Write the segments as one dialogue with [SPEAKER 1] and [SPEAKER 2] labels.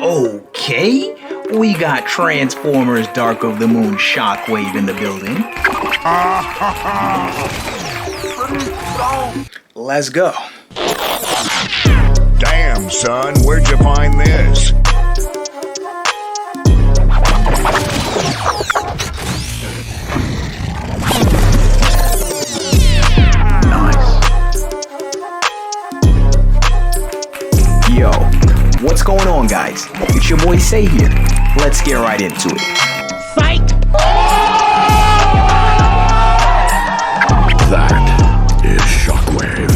[SPEAKER 1] Okay, we got Transformers Dark of the Moon Shockwave in the building. Let's go.
[SPEAKER 2] Damn, son, where'd you find this?
[SPEAKER 1] Yo, what's going on, guys? It's your boy Say here. Let's get right into it.
[SPEAKER 3] Fight!
[SPEAKER 2] That is Shockwave.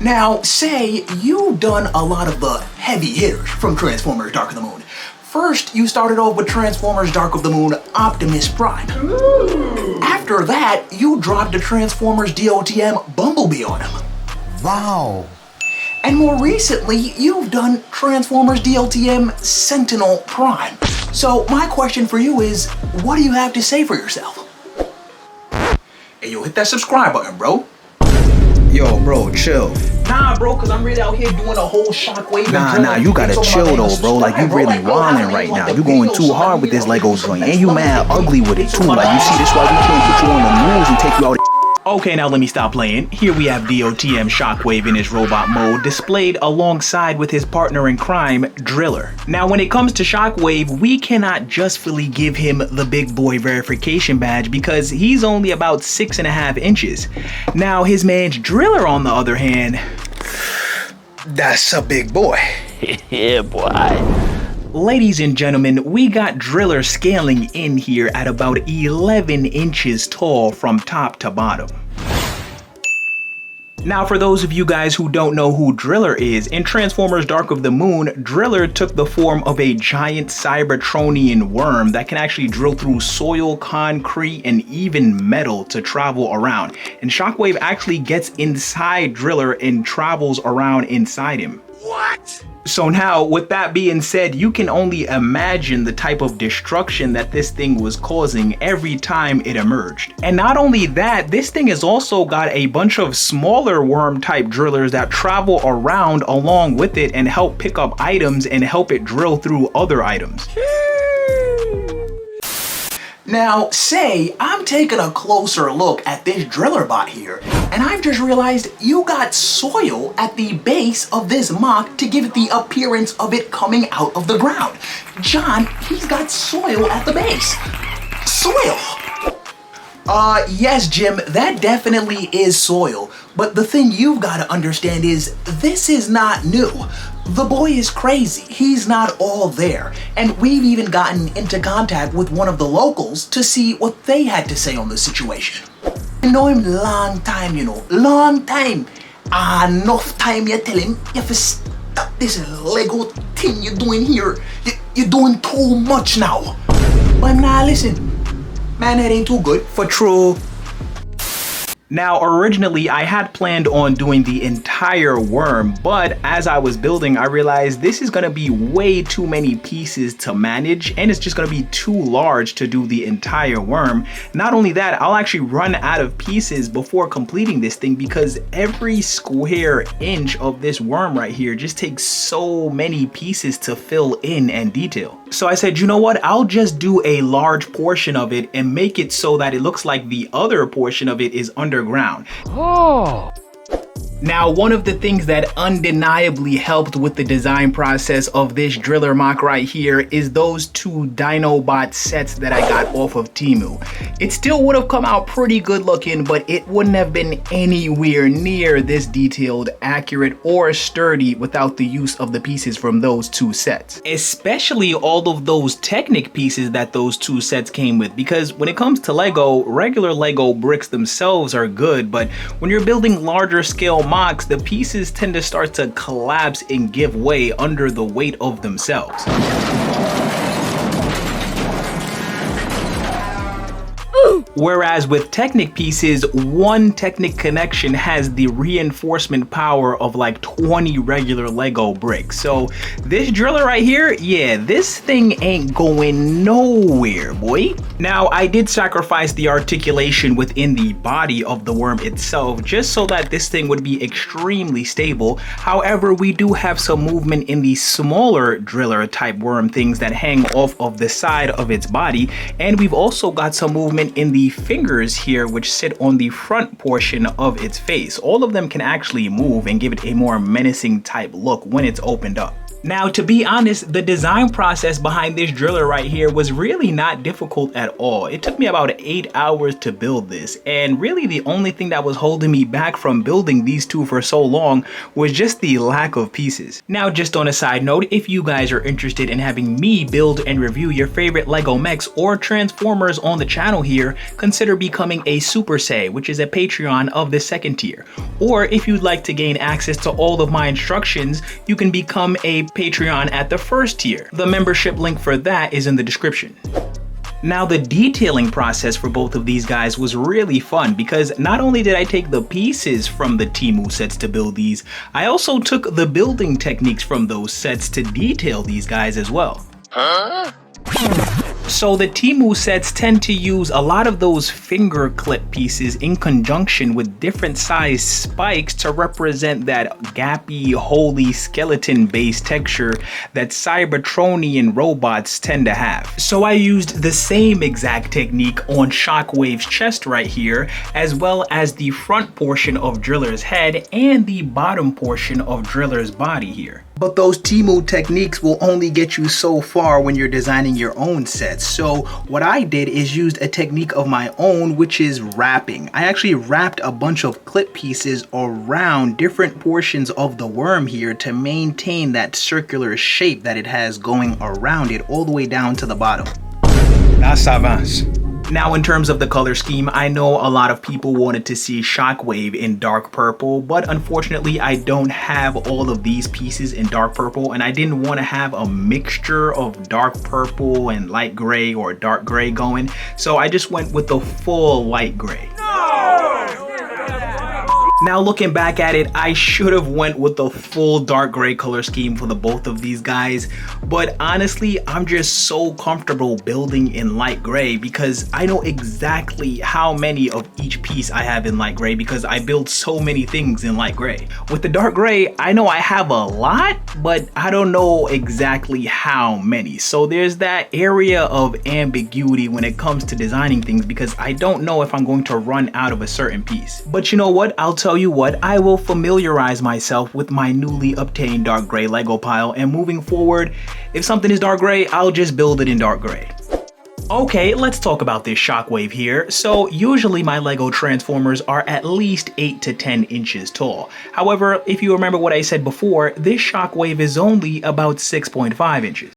[SPEAKER 1] Now, Say, you've done a lot of the heavy hitters from Transformers Dark of the Moon. First, you started off with Transformers Dark of the Moon Optimus Prime. Ooh. After that, you dropped the Transformers DOTM Bumblebee on him.
[SPEAKER 4] Wow.
[SPEAKER 1] And more recently, you've done Transformers DLTM Sentinel Prime. So my question for you is, what do you have to say for yourself? Hey, yo, hit that subscribe button, bro. Yo, bro, chill. Nah, bro, cause I'm really out here doing a whole Shockwave. Nah, you gotta chill though, bro. Like, you really wildin' right now. You going too hard with this Lego joint, and you mad ugly with it too. Like, you see, this why we can't put you on the news and take you out. Okay, now let me stop playing. Here we have DOTM Shockwave in his robot mode, displayed alongside with his partner in crime, Driller. Now, when it comes to Shockwave, we cannot justly give him the big boy verification badge because he's only about 6.5 inches. Now, his man's Driller, on the other hand, that's a big boy.
[SPEAKER 3] Yeah, boy.
[SPEAKER 1] Ladies and gentlemen, we got Driller scaling in here at about 11 inches tall from top to bottom. Now, for those of you guys who don't know who Driller is, in Transformers Dark of the Moon, Driller took the form of a giant Cybertronian worm that can actually drill through soil, concrete, and even metal to travel around. And Shockwave actually gets inside Driller and travels around inside him.
[SPEAKER 2] What?
[SPEAKER 1] So now, with that being said, you can only imagine the type of destruction that this thing was causing every time it emerged. And not only that, this thing has also got a bunch of smaller worm type drillers that travel around along with it and help pick up items and help it drill through other items. Now, Say, I'm taking a closer look at this driller bot here, and I've just realized you got soil at the base of this mock to give it the appearance of it coming out of the ground. John, he's got soil at the base. Soil! Yes, Jim, that definitely is soil. But the thing you've got to understand is this is not new. The boy is crazy. He's not all there. And we've even gotten into contact with one of the locals to see what they had to say on the situation. I know him long time, you know, long time. Enough time you tell him, you have to stop this Lego thing you're doing here. You're doing too much now. But I'm not listening. Man, that ain't too good for true. Now, originally, I had planned on doing the entire worm, but as I was building, I realized this is gonna be way too many pieces to manage, and it's just gonna be too large to do the entire worm. Not only that, I'll actually run out of pieces before completing this thing because every square inch of this worm right here just takes so many pieces to fill in and detail. So I said, you know what? I'll just do a large portion of it and make it so that it looks like the other portion of it is underground.
[SPEAKER 3] Oh.
[SPEAKER 1] Now, one of the things that undeniably helped with the design process of this driller mock right here is those two Dinobot sets that I got off of Temu. It still would have come out pretty good looking, but it wouldn't have been anywhere near this detailed, accurate, or sturdy without the use of the pieces from those two sets. Especially all of those Technic pieces that those two sets came with, because when it comes to Lego, regular Lego bricks themselves are good, but when you're building larger scale mocks, the pieces tend to start to collapse and give way under the weight of themselves.
[SPEAKER 3] Ooh.
[SPEAKER 1] Whereas with Technic pieces, one Technic connection has the reinforcement power of like 20 regular Lego bricks. So this driller right here, yeah, this thing ain't going nowhere, boy. Now, I did sacrifice the articulation within the body of the worm itself just so that this thing would be extremely stable. However, we do have some movement in the smaller driller type worm things that hang off of the side of its body. And we've also got some movement in the fingers here, which sit on the front portion of its face. All of them can actually move and give it a more menacing type look when it's opened up. Now, to be honest, the design process behind this driller right here was really not difficult at all. It took me about 8 hours to build this, and really the only thing that was holding me back from building these two for so long was just the lack of pieces. Now, just on a side note, if you guys are interested in having me build and review your favorite Lego mechs or Transformers on the channel here, consider becoming a Super Say, which is a Patreon of the second tier. Or if you'd like to gain access to all of my instructions, you can become a Patreon at the first tier. The membership link for that is in the description. Now, the detailing process for both of these guys was really fun because not only did I take the pieces from the Temu sets to build these, I also took the building techniques from those sets to detail these guys as well. So the Temu sets tend to use a lot of those finger clip pieces in conjunction with different size spikes to represent that gappy, holy skeleton based texture that Cybertronian robots tend to have. So I used the same exact technique on Shockwave's chest right here, as well as the front portion of Driller's head and the bottom portion of Driller's body here. But those Temu techniques will only get you so far when you're designing your own sets. So what I did is used a technique of my own, which is wrapping. I actually wrapped a bunch of clip pieces around different portions of the worm here to maintain that circular shape that it has going around it all the way down to the bottom. That's avance. Now, in terms of the color scheme, I know a lot of people wanted to see Shockwave in dark purple, but unfortunately I don't have all of these pieces in dark purple, and I didn't want to have a mixture of dark purple and light gray or dark gray going, so I just went with the full light gray. Now, looking back at it, I should have went with the full dark gray color scheme for the both of these guys, but honestly, I'm just so comfortable building in light gray because I know exactly how many of each piece I have in light gray because I build so many things in light gray. With the dark gray, I know I have a lot, but I don't know exactly how many. So there's that area of ambiguity when it comes to designing things because I don't know if I'm going to run out of a certain piece. But you know what? I'll tell you what, I will familiarize myself with my newly obtained dark gray Lego pile, and moving forward, if something is dark gray, I'll just build it in dark gray. Okay, let's talk about this Shockwave here. So usually my Lego Transformers are at least 8 to 10 inches tall. However, if you remember what I said before, this Shockwave is only about 6.5 inches.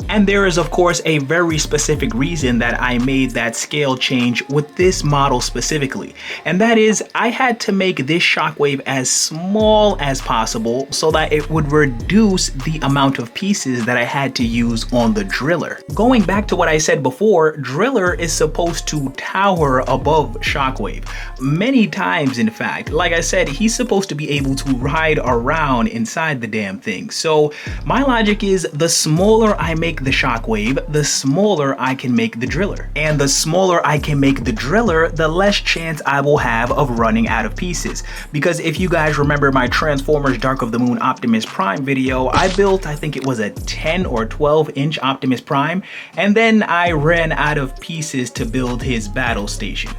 [SPEAKER 1] And there is of course a very specific reason that I made that scale change with this model specifically. And that is I had to make this Shockwave as small as possible so that it would reduce the amount of pieces that I had to use on the driller. Going back to what I said before, driller is supposed to tower above Shockwave. Many times in fact. Like I said, he's supposed to be able to ride around inside the damn thing. So my logic is the smaller I make the Shockwave, the smaller I can make the driller. And the smaller I can make the driller, the less chance I will have of running out of pieces. Because if you guys remember my Transformers Dark of the Moon Optimus Prime video, I built, I think it was a 10 or 12 inch Optimus Prime, and then I ran out of pieces to build his battle station.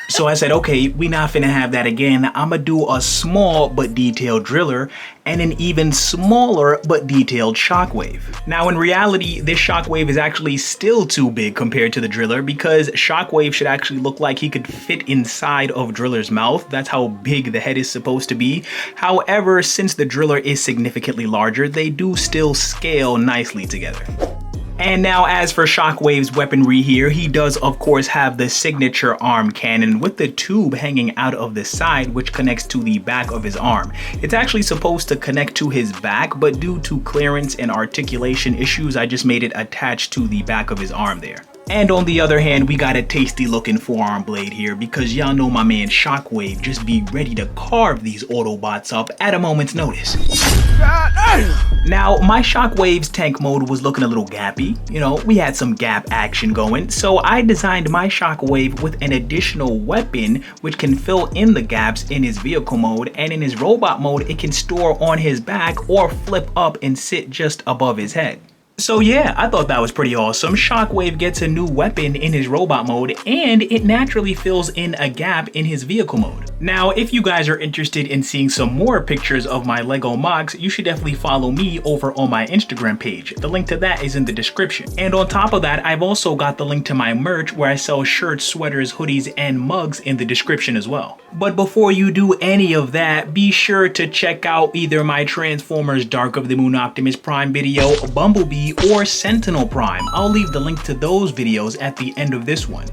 [SPEAKER 1] So I said, okay, we not finna have that again. I'ma do a small but detailed driller and an even smaller but detailed Shockwave. Now in reality, this Shockwave is actually still too big compared to the driller because Shockwave should actually look like he could fit inside of Driller's mouth. That's how big the head is supposed to be. However, since the driller is significantly larger, they do still scale nicely together. And now as for Shockwave's weaponry here, he does of course have the signature arm cannon with the tube hanging out of the side which connects to the back of his arm. It's actually supposed to connect to his back, but due to clearance and articulation issues, I just made it attached to the back of his arm there. And on the other hand, we got a tasty looking forearm blade here because y'all know my man Shockwave just be ready to carve these Autobots up at a moment's notice. Now, my Shockwave's tank mode was looking a little gappy. You know, we had some gap action going, so I designed my Shockwave with an additional weapon which can fill in the gaps in his vehicle mode, and in his robot mode, it can store on his back or flip up and sit just above his head. So yeah, I thought that was pretty awesome. Shockwave gets a new weapon in his robot mode, and it naturally fills in a gap in his vehicle mode. Now, if you guys are interested in seeing some more pictures of my Lego mocks, you should definitely follow me over on my Instagram page. The link to that is in the description. And on top of that, I've also got the link to my merch where I sell shirts, sweaters, hoodies, and mugs in the description as well. But before you do any of that, be sure to check out either my Transformers Dark of the Moon Optimus Prime video, Bumblebee, or Sentinel Prime. I'll leave the link to those videos at the end of this one.